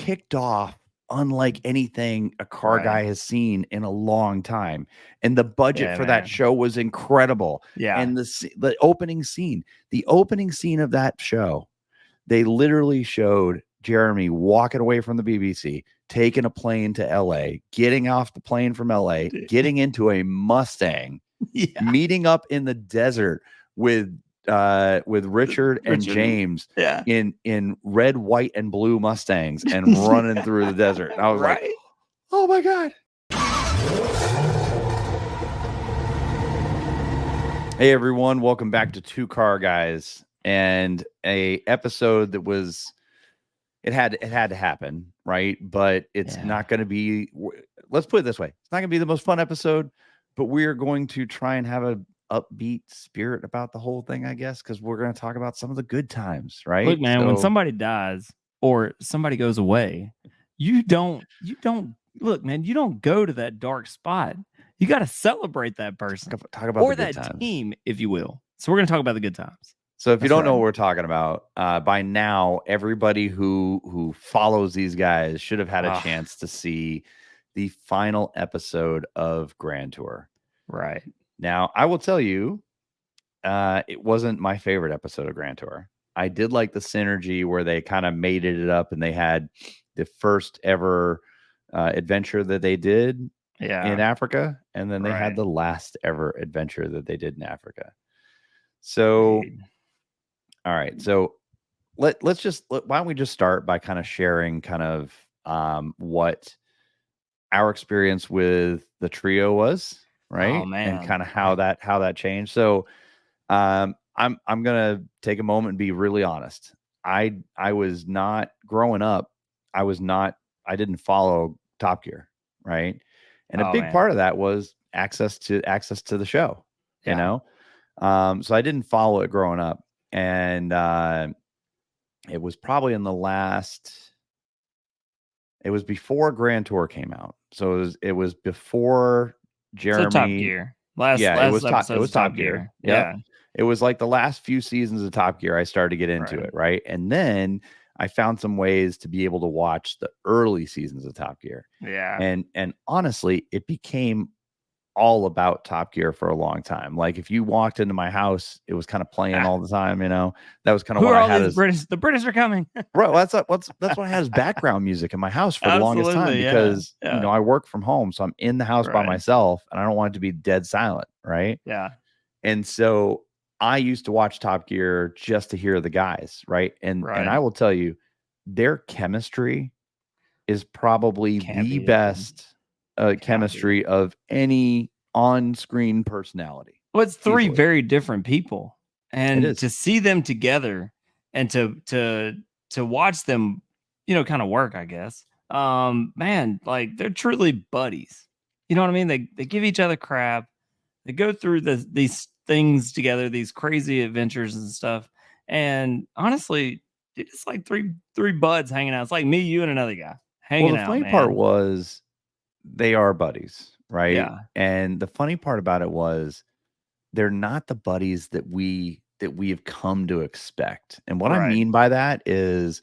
kicked off unlike anything a car guy has seen in a long time. And the budget for that show was incredible. Yeah. And the opening scene of that show, they literally showed Jeremy walking away from the BBC, taking a plane to LA, getting off the plane from LA, getting into a Mustang, meeting up in the desert with Richard and James in red, white, and blue Mustangs and running through the desert. And I was like, oh my God. Hey everyone, welcome back to Two Car Guys, and a episode that was it had to happen, right? But it's not going to be, let's put it this way, it's not going to be the most fun episode, but we are going to try and have a upbeat spirit about the whole thing, I guess, because we're going to talk about some of the good times, right? Look, man, when somebody dies or somebody goes away, you don't look, man, you don't go to that dark spot. You got to celebrate that person, talk about or the good that times. Team, if you will. So we're going to talk about the good times. So if you don't know what we're talking about, by now, everybody who follows these guys should have had a chance to see the final episode of Grand Tour. Right. Now, I will tell you, it wasn't my favorite episode of Grand Tour. I did like the synergy where they kind of mated it up and they had the first ever adventure that they did in Africa. And then they had the last ever adventure that they did in Africa. So, all right. So why don't we just start by kind of sharing kind of what our experience with the trio was. Right. Oh, man. And kind of how that changed. So I'm gonna take a moment and be really honest. I was not growing up, I didn't follow Top Gear, right? And a big part of that was access to the show, you know. So I didn't follow it growing up. And it was probably it was before Grand Tour came out. So it was before Jeremy. So Top Gear. It was Top Gear. Yeah. It was like the last few seasons of Top Gear I started to get into it, right? And then I found some ways to be able to watch the early seasons of Top Gear. Yeah. And honestly, it became all about Top Gear for a long time. Like if you walked into my house, it was kind of playing all the time, you know. That was kind of what I had as British. The British are coming. Right. Well, that's what I had as background music in my house for the longest time because you know I work from home, so I'm in the house by myself and I don't want it to be dead silent, right? Yeah. And so I used to watch Top Gear just to hear the guys, right? And I will tell you, their chemistry is probably the best chemistry of any on-screen personality. Well, it's three very different people, and to see them together and to watch them, you know, kind of work, I guess. Man, like they're truly buddies. You know what I mean? They give each other crap. They go through these things together, these crazy adventures and stuff. And honestly, it's like three buds hanging out. It's like me, you, and another guy hanging out. Well, the funny part was they are buddies, right? Yeah. And the funny part about it was they're not the buddies that we have come to expect. And what I mean by that is,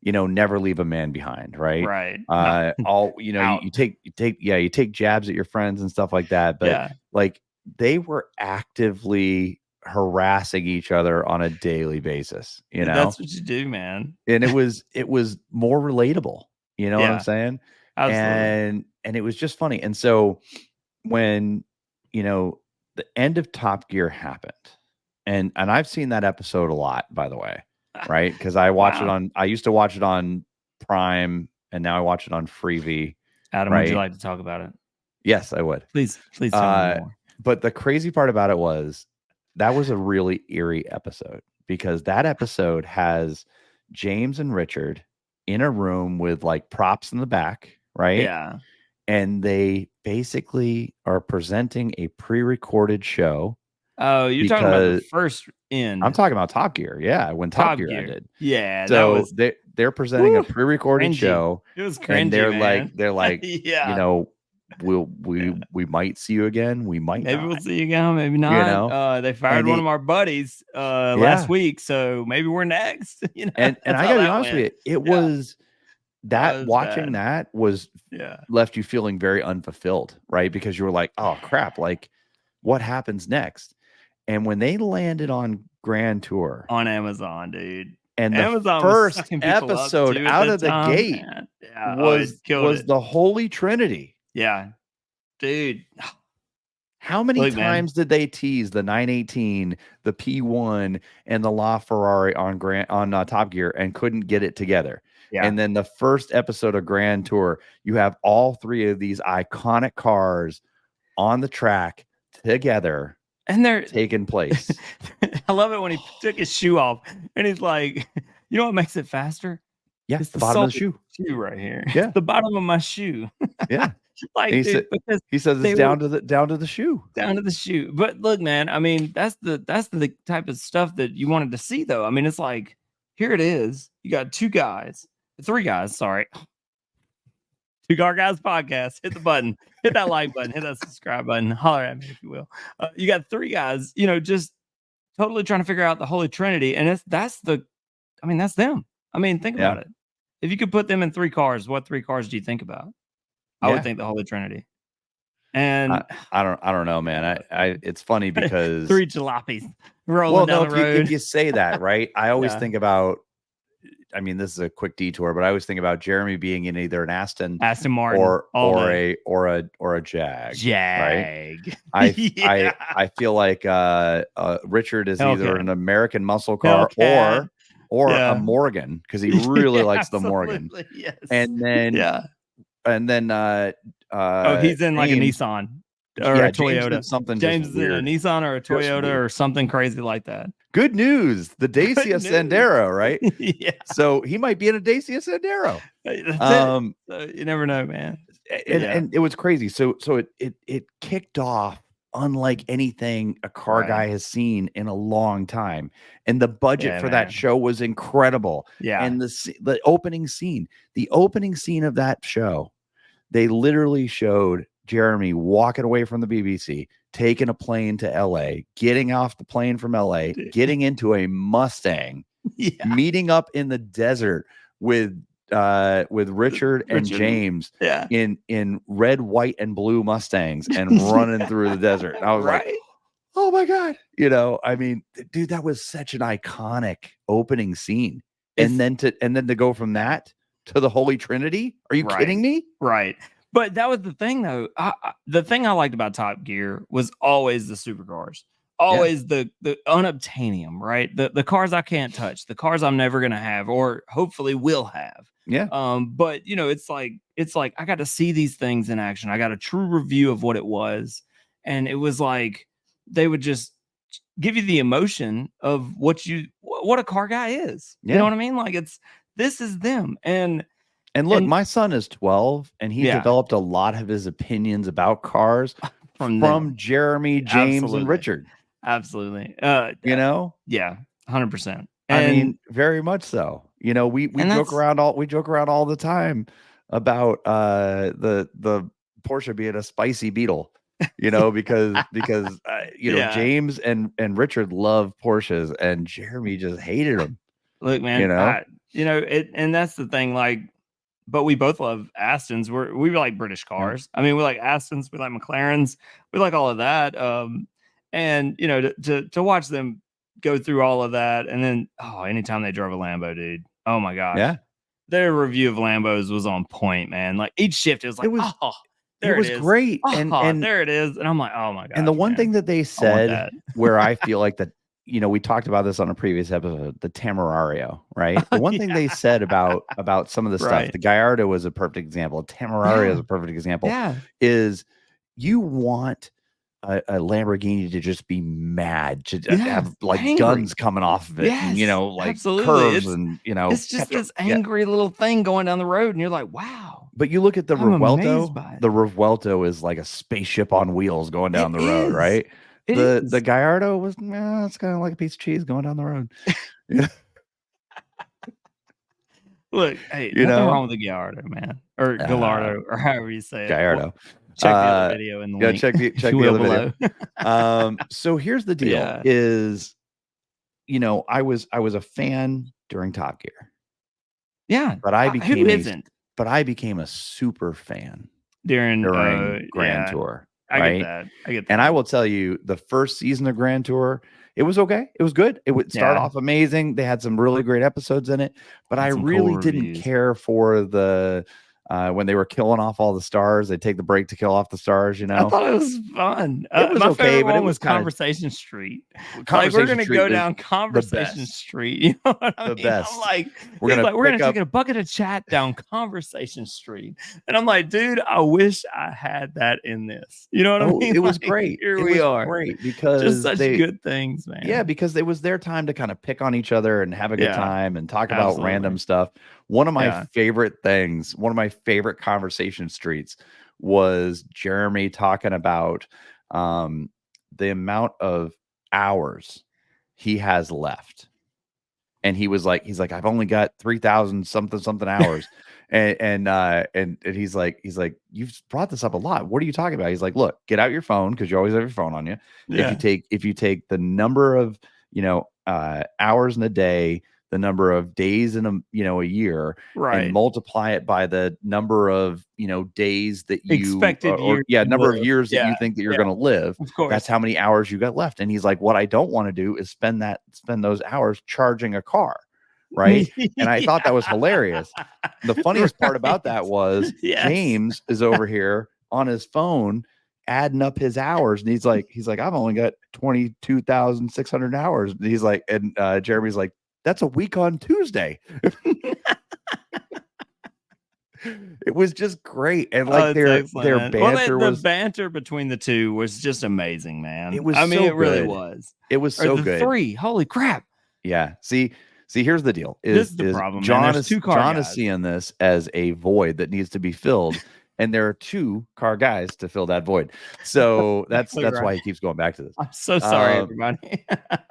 you know, never leave a man behind, right? Right. You take jabs at your friends and stuff like that. But like they were actively harassing each other on a daily basis, you know. That's what you do, man. And it was more relatable, you know what I'm saying? Absolutely. And it was just funny. And so when, you know, the end of Top Gear happened, and I've seen that episode a lot, by the way, right? Because I watch it I used to watch it on Prime, and now I watch it on Freevee. Adam, would you like to talk about it? Yes, I would. Please tell me more. But the crazy part about it was that was a really eerie episode because that episode has James and Richard in a room with like props in the back, right? Yeah. And they basically are presenting a pre-recorded show. Oh, you're talking about the first end. I'm talking about Top Gear. Yeah, when Top Gear ended. Yeah. So they're presenting a pre-recorded show. It was cringy, and they're man. like, you know, we might see you again. We might maybe not. We'll see you again. Maybe not. You know? They fired one of our buddies last week, so maybe we're next. You know, and I gotta be honest with you, that was watching bad. that was Yeah. left you feeling very unfulfilled, right? Because you were like, oh crap, like what happens next? And when they landed on Grand Tour On Amazon, dude. and the Amazon was first sucking people up episode too at out the of the time, gate man. Yeah. Oh, it killed was it. the Holy Trinity. Yeah. Dude. How many Look, man. times did they tease the 918, the P1, and the LaFerrari on Top Gear and couldn't get it together? Yeah. And then the first episode of Grand Tour, you have all three of these iconic cars on the track together, and they're taking place. I love it when he took his shoe off and he's like, you know what makes it faster? Yeah, It's the bottom of the sole shoe. shoe right here. Yeah. It's the bottom of my shoe. Yeah. Like, He dude, because says they it's were down to the shoe. down to the shoe. But look, man, I mean, that's the type of stuff that you wanted to see, though. I mean, it's like, here it is. You got three guys, sorry. Two Car Guys podcast. Hit the button, hit that like button, hit that subscribe button, holler at me if you will. You got three guys, just totally trying to figure out the Holy Trinity, and that's them. I mean, think about it. If you could put them in three cars, what three cars do you think about? I would think the Holy Trinity. And I don't know, man. It's funny because three jalopies rolling down the road. If you say that, right? I always think about. I mean, this is a quick detour, but I always think about Jeremy being in either an Aston Martin, or a Jag. Right? I feel like Richard is either an American muscle car or a Morgan, because he really likes the Morgan. Yes. And then he's in like a Nissan or a Toyota. James is in a Nissan or a Toyota or something crazy like that. Good news. The Dacia Sandero, right? Yeah. So he might be in a Dacia Sandero. So you never know, man. And it was crazy. So it kicked off unlike anything a car guy has seen in a long time. And the budget for that show was incredible. Yeah. And the opening scene of that show, they literally showed Jeremy walking away from the BBC, taking a plane to LA, getting off the plane from LA, getting into a Mustang, meeting up in the desert with Richard and James in red, white, and blue Mustangs and running through the desert. And I was like, oh my God. I mean, dude, that was such an iconic opening scene. And then to go from that to the Holy Trinity. Are you kidding me? Right. But that was the thing, though. The thing I liked about Top Gear was always the supercars, always the unobtainium, right? The cars I can't touch, the cars I'm never gonna have, or hopefully will have. Yeah. But it's like I got to see these things in action. I got a true review of what it was, and it was like they would just give you the emotion of what a car guy is. Yeah. You know what I mean? Like this is them. And look, my son is 12, and he developed a lot of his opinions about cars from Jeremy, James, and Richard. Absolutely. Yeah, 100%. I mean, very much so. We joke around all the time about the Porsche being a spicy Beetle. Because James and Richard love Porsches, and Jeremy just hated them. Look, man, and that's the thing, like. But we both love Astons. We like British cars. I mean, we like Astons. We like McLarens. We like all of that. And to watch them go through all of that, and then anytime they drove a Lambo, dude. Oh my gosh. Yeah. Their review of Lambos was on point, man. Like each shift, it was like, it was great. And there it is. And I'm like, oh my God. And the one thing that they said where I feel like that, we talked about this on a previous episode, the Temerario, right? The one thing they said about some of the stuff, the Gallardo was a perfect example. Temerario is a perfect example. Is you want a Lamborghini to just be mad, to have like angry guns coming off of it, and, like absolutely curves, and it's just this angry little thing going down the road, and you're like, wow. But you look at the Revuelto. The Revuelto is like a spaceship on wheels going down the road, right? The Gallardo was it's kind of like a piece of cheese going down the road. Look, hey, nothing wrong with the Gallardo, man, or Gallardo, or however you say it. Gallardo. Check the other video in the link. Check the other video. So here's the deal: is I was a fan during Top Gear. Yeah. But I Who became isn't? I became a super fan During Grand yeah, Tour, I get right? that. I get And I that. will tell you, the first season of Grand Tour, it was okay. It was good. It would start Yeah. off amazing. They had some really great episodes in it, but I Had some cool really didn't reviews. care for the when they were killing off all the stars. They take the break to kill off the stars, you I know. thought it was fun. It was My okay, favorite but it one was was kinda Conversation Street. Like, we're Conversation gonna Street go was down the Conversation best. Street. You know what I The mean? best. I'm like, We're he's gonna like, we're gonna pick up take a bucket of chat down Conversation Street. And I'm like, dude, I wish I had that in this. You know what I mean? it was Like, great. here It we was are. great Just because such they good things, man. Yeah, because it was their time to kind of pick on each other and have a good Yeah, time and talk about absolutely. random stuff. One of my Yeah. favorite things, one of my favorite conversation streets was Jeremy talking about the amount of hours he has left. And he's like, I've only got 3,000 something hours. And he's like, you've brought this up a lot. What are you talking about? He's like, look, get out your phone, because you always have your phone on you. Yeah. If you take the number of, hours in a day, the number of days in a year, Right. and multiply it by the number of, days that you Expected years number of live. years that Yeah, you think that you're yeah. going to live. Of course. That's how many hours you got left. And he's like, what I don't want to do is spend those hours charging a car. Right. And I thought that was hilarious. The funniest part about that was James is over here on his phone adding up his hours, and he's like, I've only got 22,600 hours. And he's like, and Jeremy's like, that's a week on Tuesday. It was just great. And like their banter the banter between the two was just amazing, man. It was it really was. It was so the good. Three, holy crap. Yeah. See, here's the deal. This is the problem. John There's two car John guys. is seeing this as a void that needs to be filled. And there are 2 car guys to fill that void. So that's why he keeps going back to this. I'm so sorry, everybody.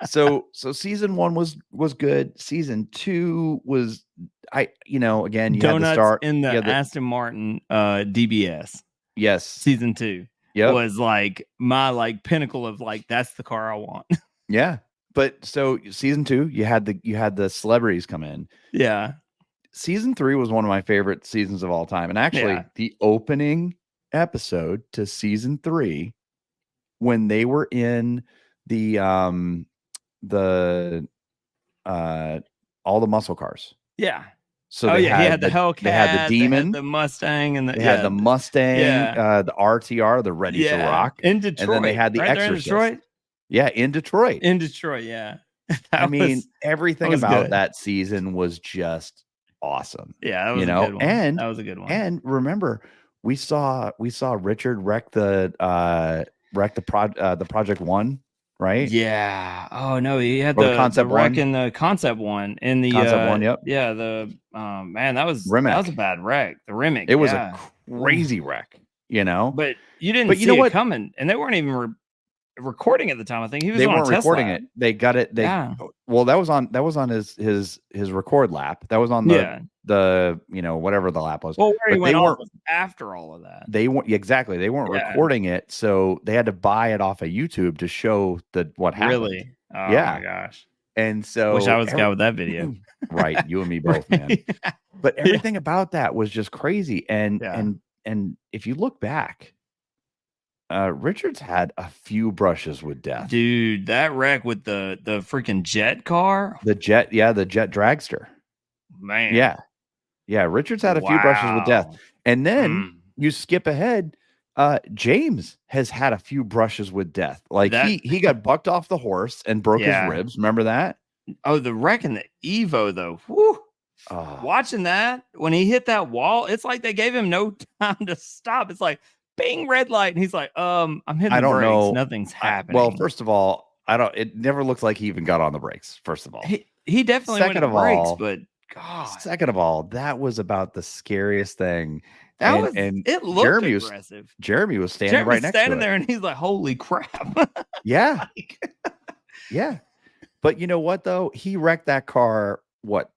so season 1 was good. Season 2 was again, you Donuts had to start in the Aston Martin DBS. Yes. Season 2 was like my pinnacle of that's the car I want. Yeah. But so season 2, you had the celebrities come in. Yeah. Season 3 was one of my favorite seasons of all time. And actually, the opening episode to season 3, when they were in the all the muscle cars. Yeah. So he had the Hellcat, they had the Demon, the Mustang, and they had the Mustang, the RTR, the Ready to Rock in Detroit, and then they had the Exorcist. Detroit? Yeah, in Detroit. Yeah. Everything about that season was just awesome. Yeah, that was a good one. And that was a good one. And remember, we saw Richard wreck the Project One, right? Yeah. Oh no, he had the concept wreck one. in the concept one in the concept one. Yep. Yeah. The man, that was Rimac. a bad wreck. The Rimac. It was a crazy wreck. But you didn't see it coming, and they weren't even recording at the time. I think they weren't recording it. They got it. Well, that was on his record lap. That was on the whatever the lap was. Well, where he went off after all of that. They weren't exactly. They weren't recording it, so they had to buy it off of YouTube to show what happened. Really? Oh my gosh. And so wish I was the guy with that video. Right, you and me both, man. But everything about that was just crazy. And if you look back, Richards had a few brushes with death. Dude, that wreck with the freaking jet car. The jet dragster. Man. Yeah. Richards had a few brushes with death. And then you skip ahead. James has had a few brushes with death. Like he got bucked off the horse and broke his ribs. Remember that? Oh, the wreck in the Evo though. Woo. Watching that when he hit that wall, it's like they gave him no time to stop. It's like bing, red light, and he's like, I'm hitting the brakes. Know. Nothing's happening. Well, first of all, it never looks like he even got on the brakes. First of all, he definitely went on brakes, but God. Second of all, that was about the scariest thing. It looked aggressive. Jeremy was standing right next to it. Standing there, and he's like, "Holy crap!" Yeah, yeah. But you know what though? He wrecked that car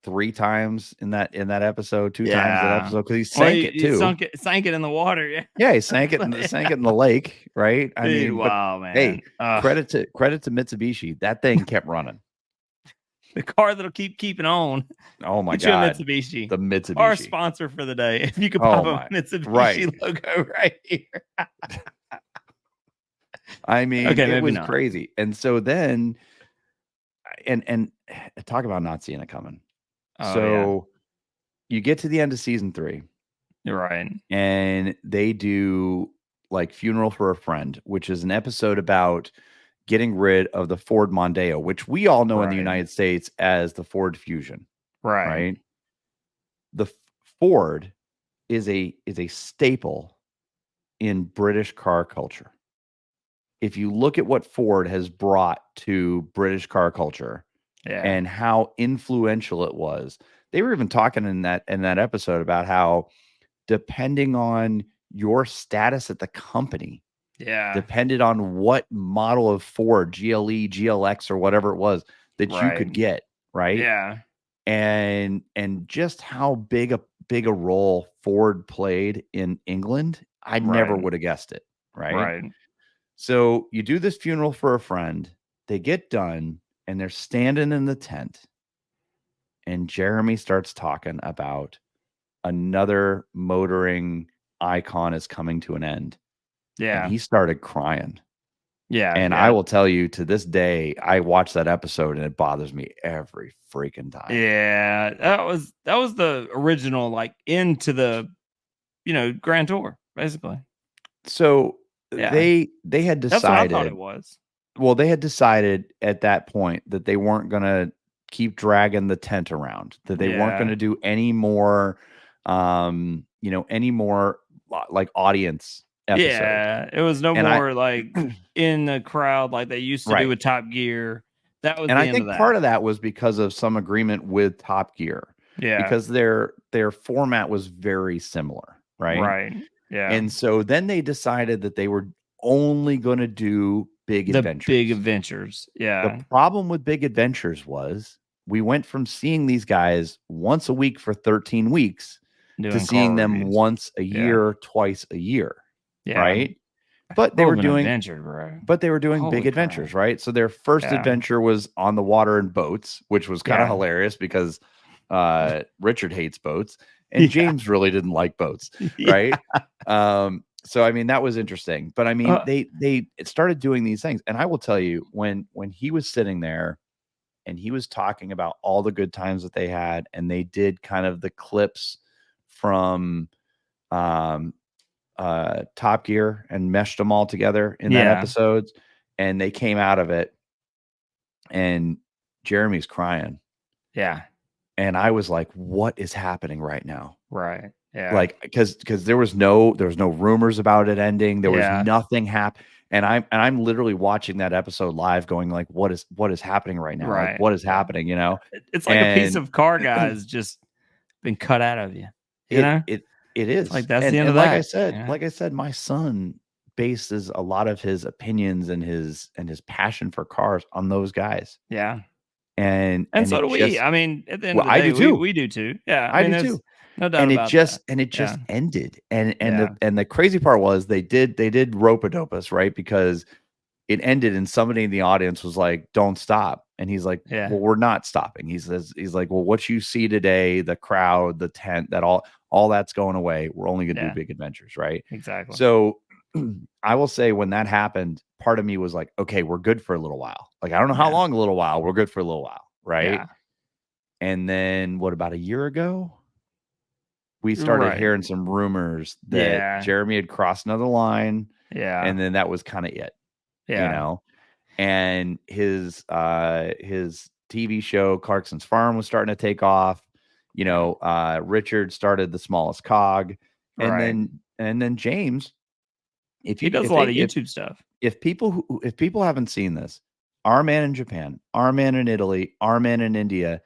3 times in that episode, 2 times in that episode, because he sank it too. Sank it in the water. Yeah, he sank it in the lake, right? Man. Hey, credit to Mitsubishi. That thing kept running. the car that'll keeping on. Oh my Get you a God. Mitsubishi. The Our Mitsubishi. sponsor for the day. If you could Oh pop a my. Right. Mitsubishi logo right here. I mean, Okay, it maybe was not. crazy. And so then and talk about not seeing it coming. Oh, So you get to the end of season 3. You're right. And they do like Funeral for a Friend, which is an episode about getting rid of the Ford Mondeo, which we all know in the Right. United States as the Ford Fusion, Right. right? The Ford is a staple in British car culture. If you look at what Ford has brought to British car culture and how influential it was, they were even talking in that episode about how depending on your status at the company, depended on what model of Ford, GLE, GLX, or whatever it was that you could get, right? Yeah. And just how big a role Ford played in England, I never would have guessed it, right? Right. So you do this Funeral for a Friend, they get done, and they're standing in the tent, and Jeremy starts talking about another motoring icon is coming to an end. And he started crying. Yeah. And I will tell you, to this day, I watch that episode and it bothers me every freaking time. Yeah. That was the original, like, into the, Grand Tour, basically. So they had decided. That's what I thought it was. Well, they had decided at that point that they weren't going to keep dragging the tent around, that they weren't going to do any more, any more like audience episodes. Yeah, it was no more like in the crowd like they used to do with Top Gear. That was, and the I end think of that. part of that was because of some agreement with Top Gear. Yeah, because their format was very similar, right? Right. Yeah. And so then they decided that they were only going to do big adventures. Big adventures. Yeah. The problem with big adventures was we went from seeing these guys once a week for 13 weeks to seeing them once a year, twice a year. Yeah. Right. But they were doing big adventures, right? So their first adventure was on the water in boats, which was kind of hilarious because Richard hates boats and James really didn't like boats, right? So I mean, that was interesting. But I mean, they started doing these things. And I will tell you, when he was sitting there and he was talking about all the good times that they had, and they did kind of the clips from Top Gear and meshed them all together in that episodes, and they came out of it and Jeremy's crying. Yeah. And I was like, what is happening right now? Right. Yeah. Like, because there was no rumors about it ending. There was nothing happen. And I'm literally watching that episode live going like, what is happening right now? Right. Like, what is happening? You know, it's like a piece of car, guys, just been cut out of you. You know, it is it's like that's the end of that. Like I said, my son bases a lot of his opinions and his passion for cars on those guys. Yeah. And so do we. I mean, at the end of the day, I do too. We do too. Yeah, I do too. No doubt and about that. And it just ended. And the crazy part was they did rope-a-dope us, right? Because it ended and somebody in the audience was like, "Don't stop." And he's like, "Well, we're not stopping." He's like, "Well, what you see today, the crowd, the tent, that all that's going away. We're only going to do big adventures, right?" Exactly. So I will say, when that happened, part of me was like, okay, we're good for a little while. Like, I don't know how long, a little while. We're good for a little while, right? Yeah. And then what, about a year ago, we started hearing some rumors that Jeremy had crossed another line. Yeah. And then that was kind of it. Yeah. You know? And his TV show, Clarkson's Farm, was starting to take off. You know, Richard started The Smallest Cog. And then James, he does a lot of YouTube stuff. If people haven't seen this, Our Man in Japan, Our Man in Italy, Our Man in India,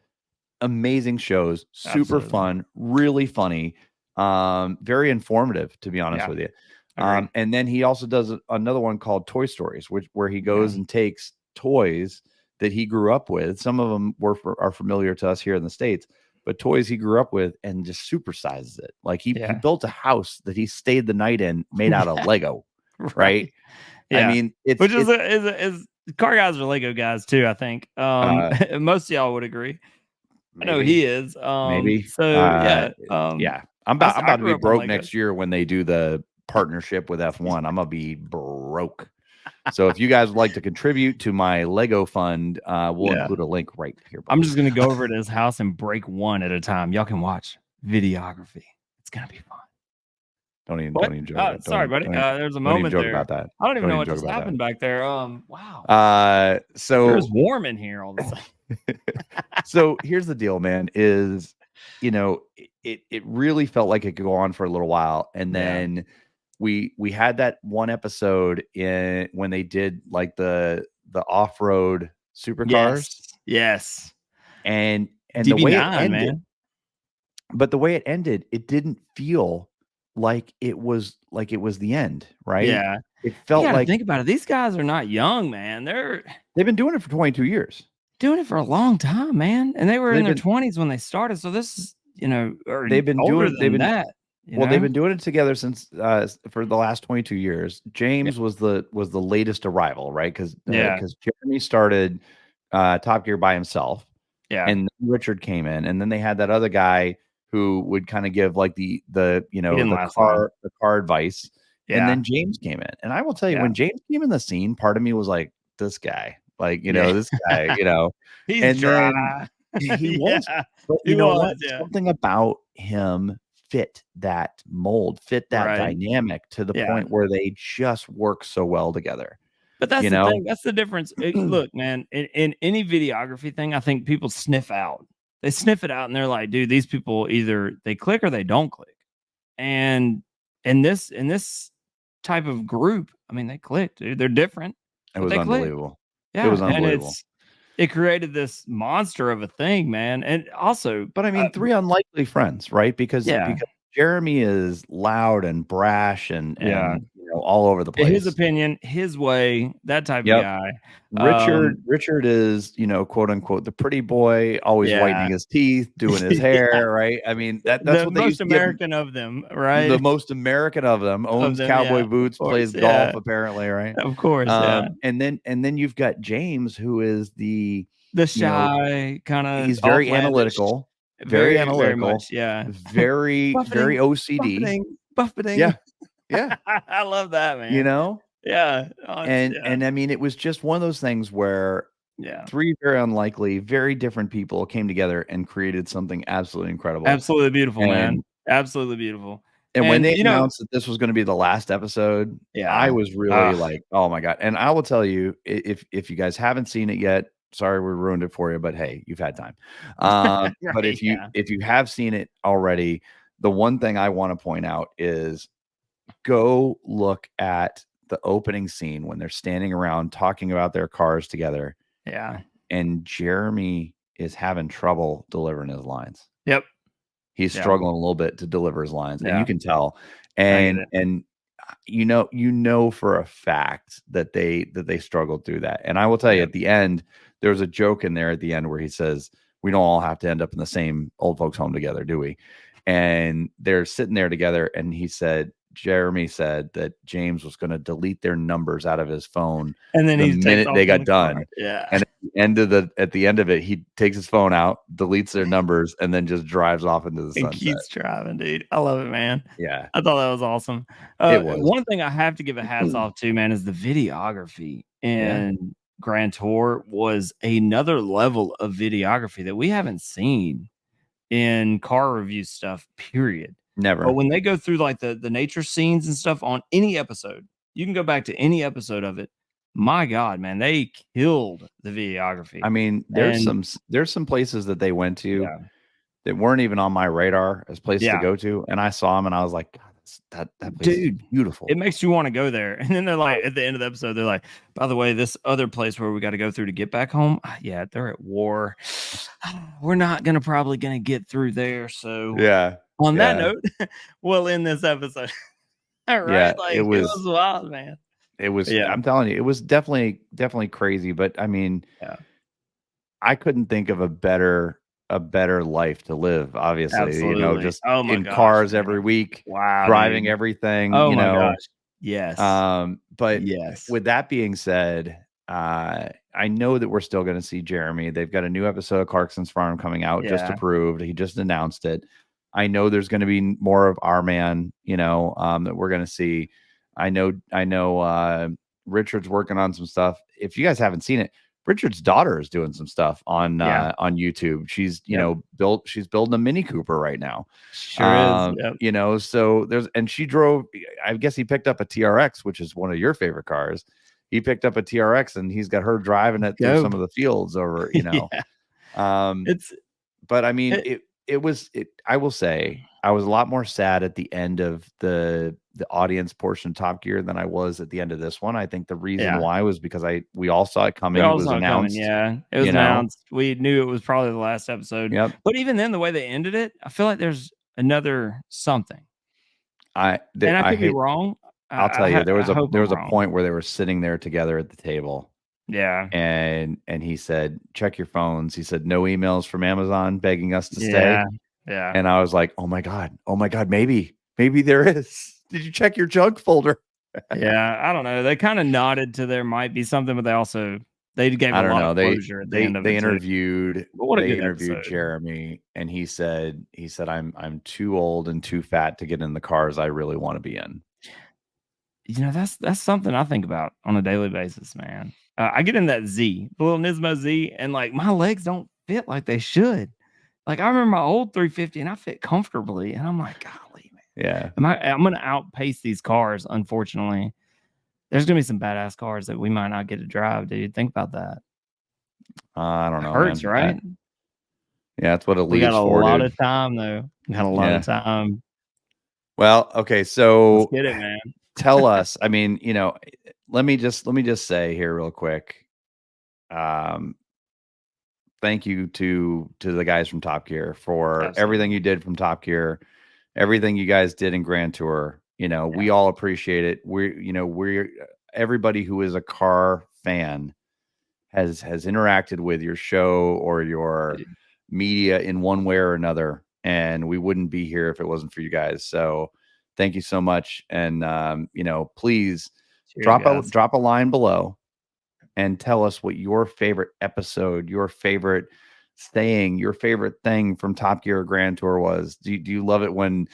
amazing shows, super fun, really funny, very informative, to be honest with you. And then he also does another one called Toy Stories, where he goes and takes toys that he grew up with. Some of them are familiar to us here in the States, but toys he grew up with, and just supersizes it. Like he built a house that he stayed the night in, made out of Lego, right? Yeah. I mean, which is car guys are Lego guys too, I think. Most of y'all would agree. I know he is. Maybe. So yeah. Yeah. I'm I about to be grew up on broke Legos. next year when they do the partnership with F1. I'm gonna be broke. So if you guys would like to contribute to my Lego fund, we'll include a link right here below. I'm just gonna go over to his house and break one at a time. Y'all can watch videography. It's gonna be fun. Don't even joke about sorry, buddy. There's a don't even moment joke there. about that. I don't even Don't know even what just joke about happened back there. Wow. that. So It's warm in here all of a sudden. So here's the deal, man, is it really felt like it could go on for a little while. And then we had that one episode in when they did like the off-road supercars. Yes. And DB9, the way it ended, man. but the way it ended, it didn't feel like it was the end, right? Yeah. It felt like think about it. These guys are not young, man. They've been doing it for 22 years. Doing it for a long time, man. And they were in their 20s when they started. So this is, or they've been older doing than that. They've been doing it together since for the last 22 years. James was the latest arrival, right? Because Jeremy started Top Gear by himself. Yeah. And Richard came in, and then they had that other guy who would kind of give like the car advice. Yeah. And then James came in. And I will tell you, when James came in the scene, part of me was like, this guy, this guy, He's and dry. then he was, but you know what? Something about him fit that mold, fit that dynamic to the point where they just work so well together. But that's the thing. That's the difference. Look, man, in any videography thing, I think people sniff out. They sniff it out and they're like, dude, these people either they click or they don't click. And in this type of group, I mean, they clicked, dude. They're different. It was unbelievable. Yeah, it was unbelievable. And it created this monster of a thing, man. And also, but I mean, three unlikely friends, right? Because Jeremy is loud and brash and all over the place. His opinion, his way, that type of guy. Richard is, quote unquote, the pretty boy, always whitening his teeth, doing his hair, right? I mean, that's the what most American of them, right? The most American of them, owns cowboy boots, plays golf, apparently, right? Of course, and then you've got James, who is the shy kind of. He's very analytical. Very analytical, very very OCD, buffeting. Yeah. I love that, man. And I mean, it was just one of those things where three very unlikely, very different people came together and created something absolutely incredible, absolutely beautiful, man, absolutely beautiful. And when they announced that this was going to be the last episode, I was really like, oh my god! And I will tell you, if you guys haven't seen it yet. Sorry, we ruined it for you, but hey, you've had time. But if you have seen it already, the one thing I want to point out is go look at the opening scene when they're standing around talking about their cars together. Yeah. And Jeremy is having trouble delivering his lines. Yep. He's struggling a little bit to deliver his lines, and you can tell. And for a fact that they struggled through that. And I will tell you, at the end, there's a joke in there at the end where he says, we don't all have to end up in the same old folks home together, do we? And they're sitting there together, and Jeremy said that James was going to delete their numbers out of his phone, and then the minute they got done. Yeah. And at the end of it, he takes his phone out, deletes their numbers, and then just drives off into the sunset. He keeps driving, dude. I love it, man. Yeah. I thought that was awesome. It was. One thing I have to give a hats off to, man, is the videography. And Grand Tour was another level of videography that we haven't seen in car review stuff, period. Never. But when they go through like the nature scenes and stuff on any episode, you can go back to any episode of it. My God, man, they killed the videography. I mean, there's some places that they went to that weren't even on my radar as places to go to, and I saw them and I was like, God, that place is beautiful. It makes you want to go there. And then they're like, at the end of the episode, they're like, by the way, this other place where we got to go through to get back home, they're at war. We're not probably gonna get through there. So on that note, we'll end this episode. All right. It was wild, man. It was, I'm telling you, it was definitely crazy. But I mean, I couldn't think of a better life to live, obviously. Absolutely. Just in cars every week, driving everything. Oh my gosh. Yes. But with that being said, I know that we're still going to see Jeremy. They've got a new episode of Clarkson's Farm coming out, just approved. He just announced it. I know there's going to be more of our man, that we're going to see. I know Richard's working on some stuff. If you guys haven't seen it, Richard's daughter is doing some stuff on YouTube. She's, she's building a Mini Cooper right now. Sure is. Yep. So she drove, I guess he picked up a TRX, which is one of your favorite cars. He picked up a TRX and he's got her driving it through some of the fields over, but I mean, I will say I was a lot more sad at the end of the audience portion of Top Gear than I was at the end of this one. I think the reason why was because we all saw it coming. It was announced. It was announced. We knew it was probably the last episode. Yep. But even then, the way they ended it, I feel like there's another something. I could be wrong. I'll tell you, there was a point where they were sitting there together at the table. Yeah. And he said, check your phones. He said, no emails from Amazon begging us to stay. Yeah. And I was like, oh my God, maybe there is. Did you check your junk folder? Yeah. I don't know. They kind of nodded to there might be something, but they gave a lot of closure at the end of it. They interviewed episode. Jeremy, and he said, I'm too old and too fat to get in the cars I really want to be in. That's something I think about on a daily basis, man. I get in that Z, the little Nismo Z, and like my legs don't fit like they should. Like I remember my old 350 and I fit comfortably, and I'm like, golly, man. Yeah. I'm going to outpace these cars, unfortunately. There's going to be some badass cars that we might not get to drive, dude. Think about that. I don't know. It hurts, man. Right? Yeah, that's what it leaves for. We got a lot of time, though. We got a lot of time. Well, okay, so let's get it, man. Tell us. I mean, let me just say here real quick. Thank you to the guys from Top Gear for everything you did from Top Gear, everything you guys did in Grand Tour. We all appreciate it. We're everybody who is a car fan has interacted with your show or your media in one way or another, and we wouldn't be here if it wasn't for you guys. So thank you so much. And, please drop a line below and tell us what your favorite episode, your favorite saying, your favorite thing from Top Gear Grand Tour was. Do you love it when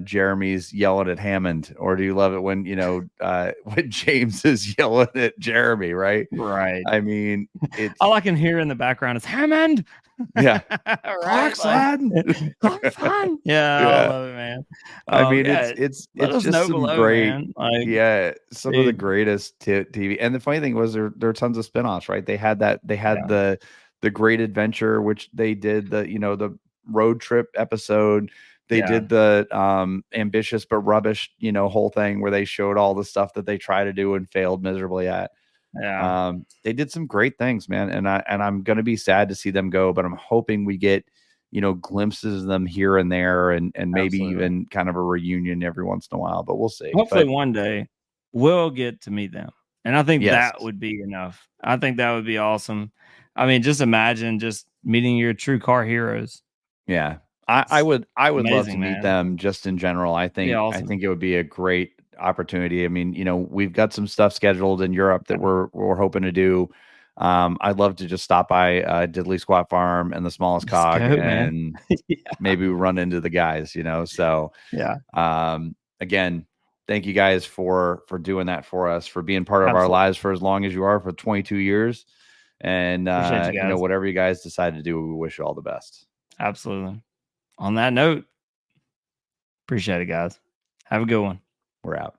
Jeremy's yelling at Hammond, or do you love it when, when James is yelling at Jeremy, right? Right. I mean, all I can hear in the background is Hammond. Yeah. Clarkson. Clarkson. Yeah, I love it, man. I mean, it's just some below, great, man. some of the greatest TV. And the funny thing was there are tons of spinoffs, right? They had the Great Adventure, which they did the road trip episode. They did the Ambitious but Rubbish, whole thing where they showed all the stuff that they try to do and failed miserably at. Yeah. They did some great things, man. And I'm going to be sad to see them go, but I'm hoping we get, glimpses of them here and there and maybe even kind of a reunion every once in a while, but we'll see. Hopefully one day we'll get to meet them. And I think that would be enough. I think that would be awesome. I mean, just imagine just meeting your true car heroes. Yeah. I would love to meet them just in general. I think it would be a great opportunity. I mean, we've got some stuff scheduled in Europe that we're hoping to do. I'd love to just stop by Diddley Squat Farm and the Smallest Cog and maybe run into the guys, so again, thank you guys for doing that for us, for being part of our lives for as long as you are, for 22 years. And whatever you guys decide to do, we wish you all the best. Absolutely. On that note, appreciate it, guys. Have a good one. We're out.